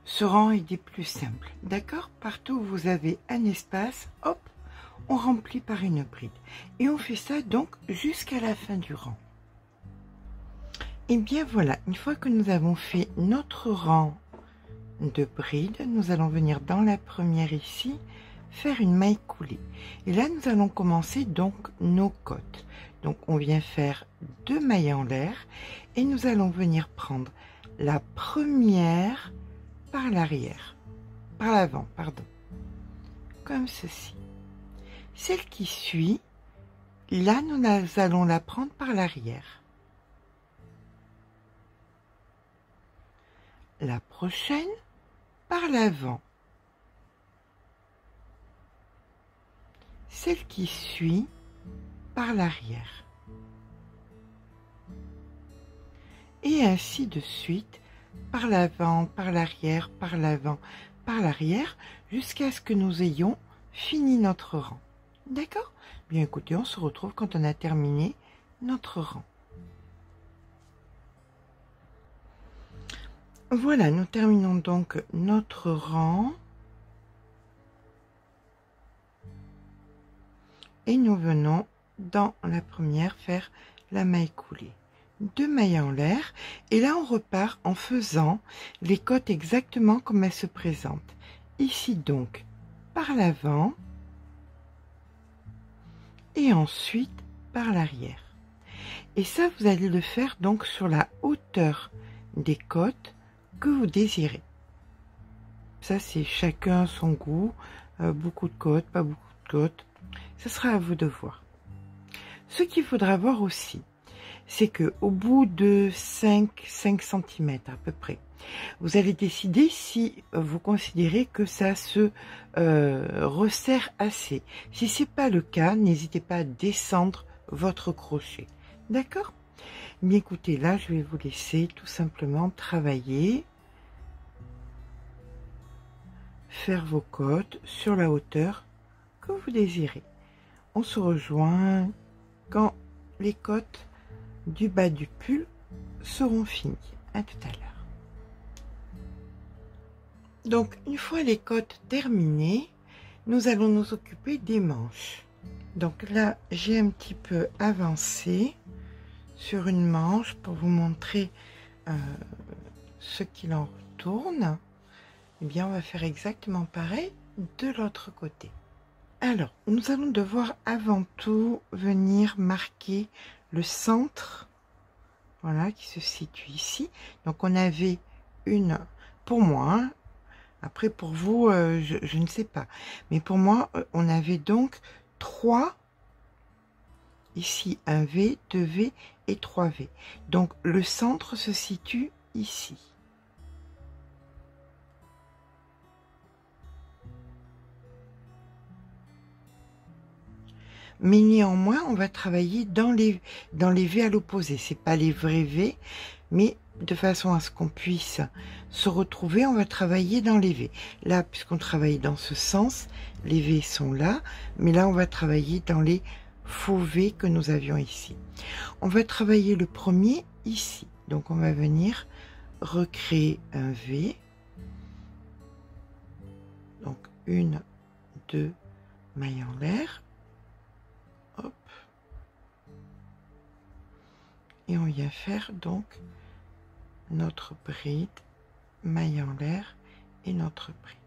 Ce rang est des plus simples, d'accord? Partout où vous avez un espace, hop, on remplit par une bride. Et on fait ça donc jusqu'à la fin du rang. Et bien voilà, une fois que nous avons fait notre rang de brides, nous allons venir dans la première ici, faire une maille coulée. Et là, nous allons commencer donc nos côtes. Donc, on vient faire 2 mailles en l'air et nous allons venir prendre la première par l'arrière, par l'avant, pardon, comme ceci. Celle qui suit, là, nous allons la prendre par l'arrière. La prochaine, par l'avant. Celle qui suit, par l'arrière. Et ainsi de suite, par l'avant, par l'arrière, par l'avant, par l'arrière, jusqu'à ce que nous ayons fini notre rang. D'accord? Bien écoutez, on se retrouve quand on a terminé notre rang. Voilà, nous terminons donc notre rang. et nous venons dans la première faire la maille coulée. 2 mailles en l'air et là on repart en faisant les côtes exactement comme elles se présentent. Ici donc par l'avant et ensuite par l'arrière. Et ça vous allez le faire donc sur la hauteur des côtes que vous désirez. Ça c'est chacun son goût, beaucoup de côtes, pas beaucoup de côtes, ce sera à vous de voir. Ce qu'il faudra voir aussi, c'est que au bout de 5 cm à peu près, vous allez décider si vous considérez que ça se resserre assez. Si c'est pas le cas, n'hésitez pas à descendre votre crochet. D'accord? Mais écoutez, là, je vais vous laisser tout simplement travailler, faire vos côtes sur la hauteur que vous désirez. On se rejoint quand les côtes du bas du pull seront finies. À tout à l'heure. Donc, une fois les côtes terminées, nous allons nous occuper des manches. Donc là, j'ai un petit peu avancé sur une manche pour vous montrer ce qu'il en retourne. Eh bien, on va faire exactement pareil de l'autre côté. Alors, nous allons devoir avant tout venir marquer le centre, voilà, qui se situe ici. Donc, on avait une, pour moi, hein, après pour vous, je ne sais pas, mais pour moi, on avait donc 3, ici un V, 2 V et 3 V. Donc, le centre se situe ici. Mais néanmoins, on va travailler dans les V à l'opposé. C'est pas les vrais V, mais de façon à ce qu'on puisse se retrouver, on va travailler dans les V. Là, puisqu'on travaille dans ce sens, les V sont là, mais là, on va travailler dans les faux V que nous avions ici. On va travailler le premier ici. Donc, on va venir recréer un V. Donc, 1, 2 mailles en l'air. Hop. Et on vient faire donc notre bride, maille en l'air et notre bride.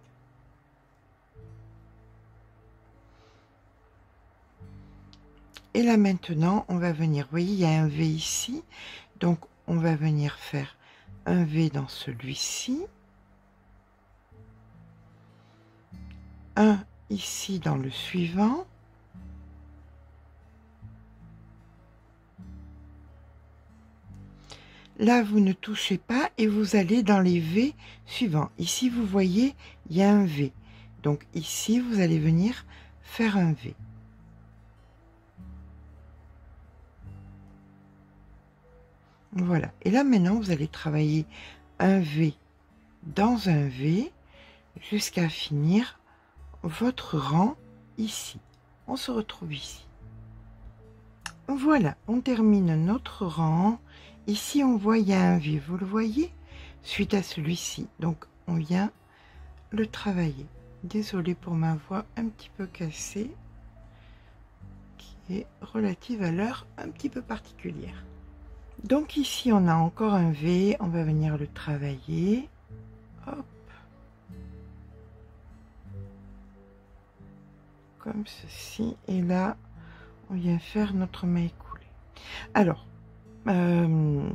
Et là maintenant, on va venir, vous voyez, il y a un V ici, donc on va venir faire un V dans celui-ci, un ici dans le suivant, là, vous ne touchez pas et vous allez dans les V suivants. Ici, vous voyez, il y a un V. Donc ici, vous allez venir faire un V. Voilà. Et là, maintenant, vous allez travailler un V dans un V jusqu'à finir votre rang ici. On se retrouve ici. Voilà, on termine notre rang. Ici, on voit, il y a un V, vous le voyez, suite à celui-ci. Donc, on vient le travailler. Désolée pour ma voix un petit peu cassée, qui est relative à l'heure un petit peu particulière. Donc, ici, on a encore un V, on va venir le travailler. Hop. Comme ceci. Et là, on vient faire notre maille coulée. Alors, on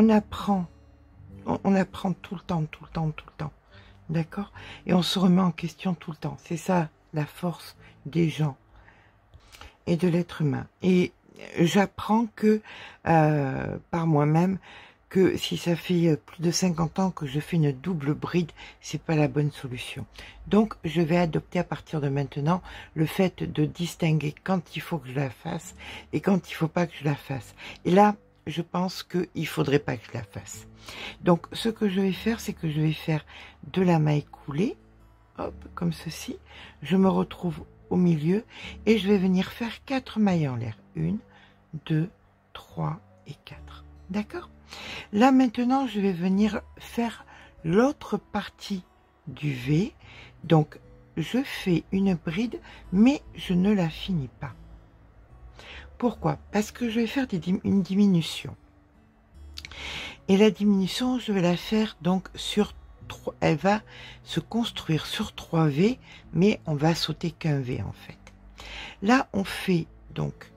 apprend tout le temps, d'accord, et on se remet en question tout le temps. C'est ça la force des gens et de l'être humain. Et j'apprends que par moi-même que si ça fait plus de 50 ans que je fais une double bride, c'est pas la bonne solution. Donc, je vais adopter à partir de maintenant le fait de distinguer quand il faut que je la fasse et quand il faut pas que je la fasse. Et là, je pense qu'il faudrait pas que je la fasse. Donc, ce que je vais faire, c'est que je vais faire de la maille coulée, hop, comme ceci. Je me retrouve au milieu et je vais venir faire 4 mailles en l'air. 1, 2, 3 et 4. D'accord ? Là maintenant, je vais venir faire l'autre partie du V. Donc je fais une bride, mais je ne la finis pas. Pourquoi? Parce que je vais faire une diminution. Et la diminution, je vais la faire donc sur 3, elle va se construire sur 3 V, mais on va sauter qu'un V en fait. Là, on fait donc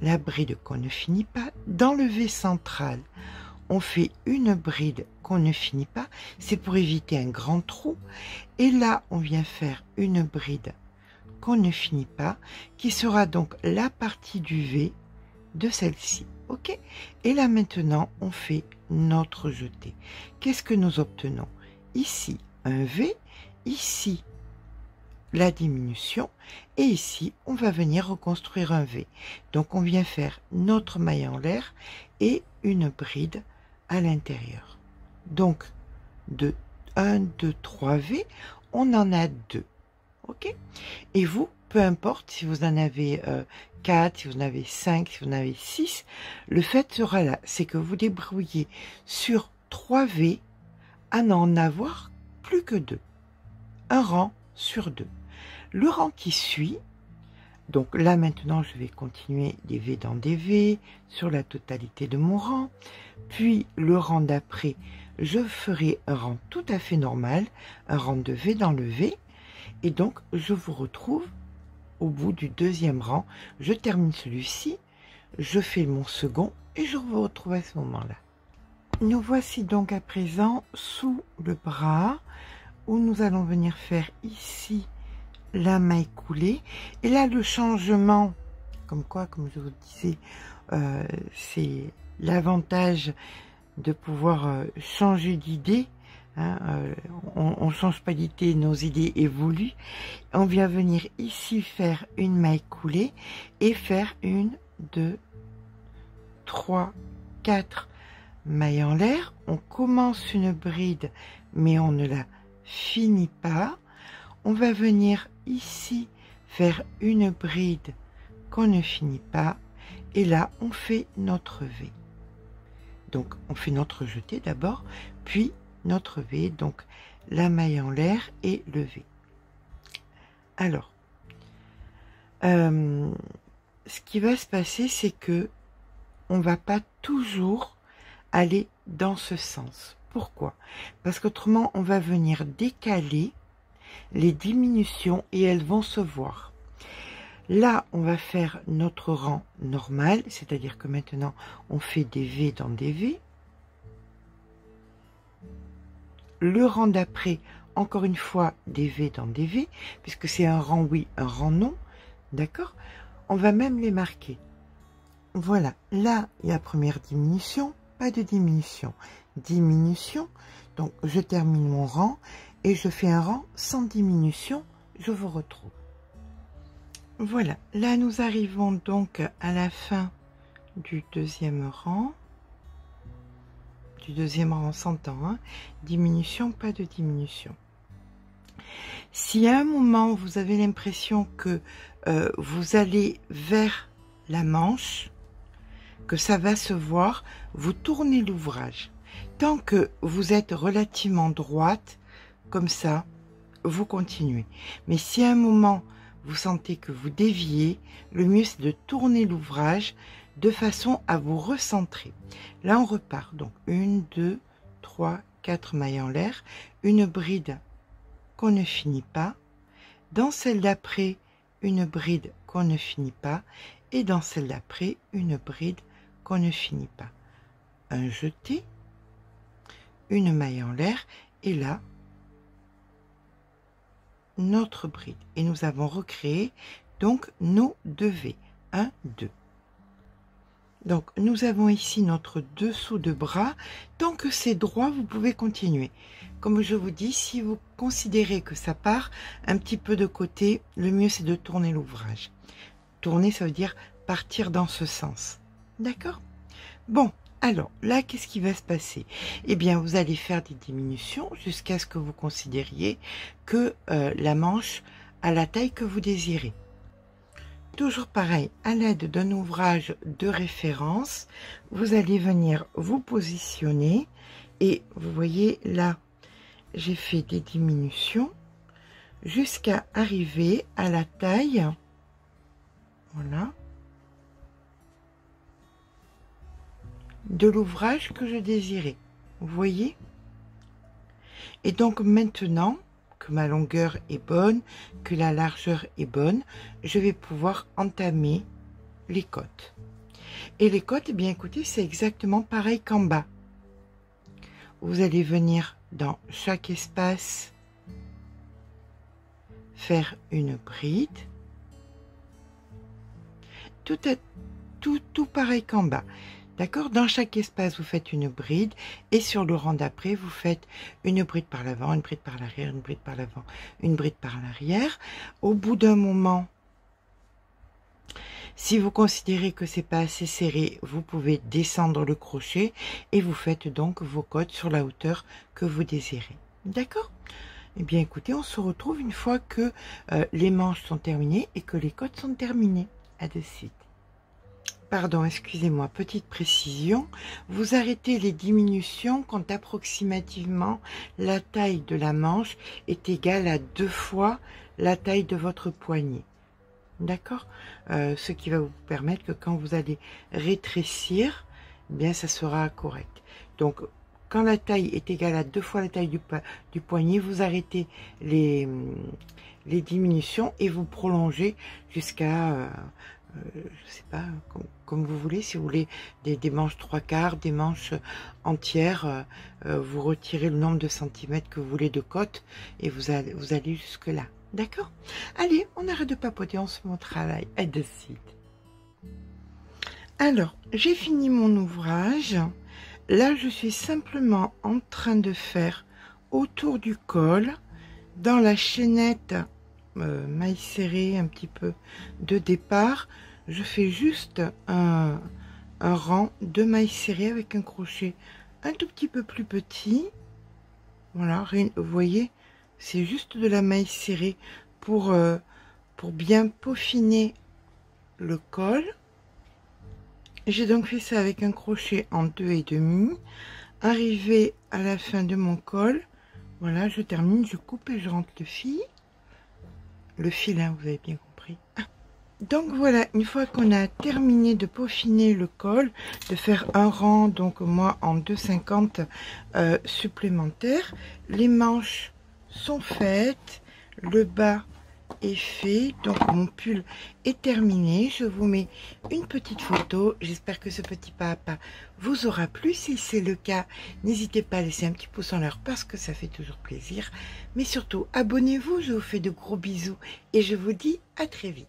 la bride qu'on ne finit pas. Dans le V central, on fait une bride qu'on ne finit pas. C'est pour éviter un grand trou. Et là, on vient faire une bride qu'on ne finit pas, qui sera donc la partie du V de celle-ci. Ok? Et là, maintenant, on fait notre jeté. Qu'est-ce que nous obtenons? Ici, un V. Ici, la diminution, et ici on va venir reconstruire un V. Donc on vient faire notre maille en l'air et une bride à l'intérieur. Donc de 1, 2, 3 V, on en a 2. Ok? Et vous, peu importe si vous en avez 4, si vous en avez 5, si vous en avez 6, le fait sera là, c'est que vous débrouillez sur 3 V à n'en avoir plus que 2. Un rang sur 2. Le rang qui suit, donc là maintenant je vais continuer des V dans des V sur la totalité de mon rang, puis le rang d'après je ferai un rang tout à fait normal, un rang de V dans le V, et donc je vous retrouve au bout du deuxième rang. Je termine celui-ci, je fais mon second et je vous retrouve à ce moment-là. Nous voici donc à présent sous le bras, où nous allons venir faire ici la maille coulée. Et là, le changement, comme quoi, comme je vous disais, c'est l'avantage de pouvoir changer d'idée. Hein, on ne change pas d'idée, nos idées évoluent. On vient venir ici faire une maille coulée et faire 1, 2, 3, 4 mailles en l'air. On commence une bride, mais on ne la finit pas. On va venir ici faire une bride qu'on ne finit pas, et là on fait notre V. Donc on fait notre jeté d'abord, puis notre V, donc la maille en l'air et le V. Alors ce qui va se passer, c'est que on va pas toujours aller dans ce sens. Pourquoi? Parce qu'autrement on va venir décaler les diminutions et elles vont se voir. Là, on va faire notre rang normal, c'est-à-dire que maintenant, on fait des V dans des V. Le rang d'après, encore une fois, des V dans des V, puisque c'est un rang oui, un rang non, d'accord? On va même les marquer. Voilà, là, il y a première diminution, pas de diminution. Diminution, donc je termine mon rang, et je fais un rang sans diminution, je vous retrouve. Voilà, là nous arrivons donc à la fin du deuxième rang. Du deuxième rang, on s'entend, hein, diminution, pas de diminution. Si à un moment vous avez l'impression que vous allez vers la manche, que ça va se voir, vous tournez l'ouvrage. Tant que vous êtes relativement droite, comme ça, vous continuez. Mais si à un moment, vous sentez que vous déviez, le mieux c'est de tourner l'ouvrage de façon à vous recentrer. Là, on repart. Donc, 1, 2, 3, 4 mailles en l'air, une bride qu'on ne finit pas. Dans celle d'après, une bride qu'on ne finit pas. Et dans celle d'après, une bride qu'on ne finit pas. Un jeté, une maille en l'air, et là, notre bride, et nous avons recréé donc nos 2 V, 1, 2. Donc nous avons ici notre dessous de bras. Tant que c'est droit, vous pouvez continuer. Comme je vous dis, si vous considérez que ça part un petit peu de côté, le mieux c'est de tourner l'ouvrage. Tourner, ça veut dire partir dans ce sens. D'accord? Bon, alors là, qu'est-ce qui va se passer? Eh bien, vous allez faire des diminutions jusqu'à ce que vous considériez que la manche a la taille que vous désirez. Toujours pareil, à l'aide d'un ouvrage de référence, vous allez venir vous positionner et vous voyez là, j'ai fait des diminutions. jusqu'à arriver à la taille, voilà, de l'ouvrage que je désirais. Vous voyez? Et donc maintenant que ma longueur est bonne, que la largeur est bonne, je vais pouvoir entamer les côtes. Et les côtes, eh bien écoutez, c'est exactement pareil qu'en bas. Vous allez venir dans chaque espace faire une bride. Tout pareil qu'en bas. D'accord? Dans chaque espace, vous faites une bride et sur le rang d'après, vous faites une bride par l'avant, une bride par l'arrière, une bride par l'avant, une bride par l'arrière. Au bout d'un moment, si vous considérez que c'est pas assez serré, vous pouvez descendre le crochet et vous faites donc vos côtes sur la hauteur que vous désirez. D'accord? Eh bien écoutez, on se retrouve une fois que les manches sont terminées et que les côtes sont terminées. À de suite. Pardon, excusez-moi, petite précision. Vous arrêtez les diminutions quand approximativement la taille de la manche est égale à 2 fois la taille de votre poignet. D'accord? Ce qui va vous permettre que quand vous allez rétrécir, eh bien ça sera correct. Donc, quand la taille est égale à 2 fois la taille du poignet, vous arrêtez les diminutions et vous prolongez jusqu'à... je sais pas, comme vous voulez, si vous voulez des manches 3/4, des manches entières, vous retirez le nombre de centimètres que vous voulez de côte et vous allez jusque là. D'accord? Allez, on arrête de papoter, on se met au travail. À de suite. Alors, j'ai fini mon ouvrage. Là, je suis simplement en train de faire autour du col, dans la chaînette maille serrée un petit peu de départ, je fais juste un rang de mailles serrées avec un crochet un tout petit peu plus petit. Voilà, vous voyez, c'est juste de la maille serrée pour bien peaufiner le col. J'ai donc fait ça avec un crochet en 2,5. Arrivé à la fin de mon col, voilà, je termine, je coupe et je rentre le fil, hein, vous avez bien compris. Donc voilà, une fois qu'on a terminé de peaufiner le col, de faire un rang, donc moi en 2,50 supplémentaires, les manches sont faites, le bas est fait, donc mon pull est terminé. Je vous mets une petite photo. J'espère que ce petit pas à pas vous aura plu. Si c'est le cas, n'hésitez pas à laisser un petit pouce en l'air parce que ça fait toujours plaisir. Mais surtout, abonnez-vous. Je vous fais de gros bisous et je vous dis à très vite.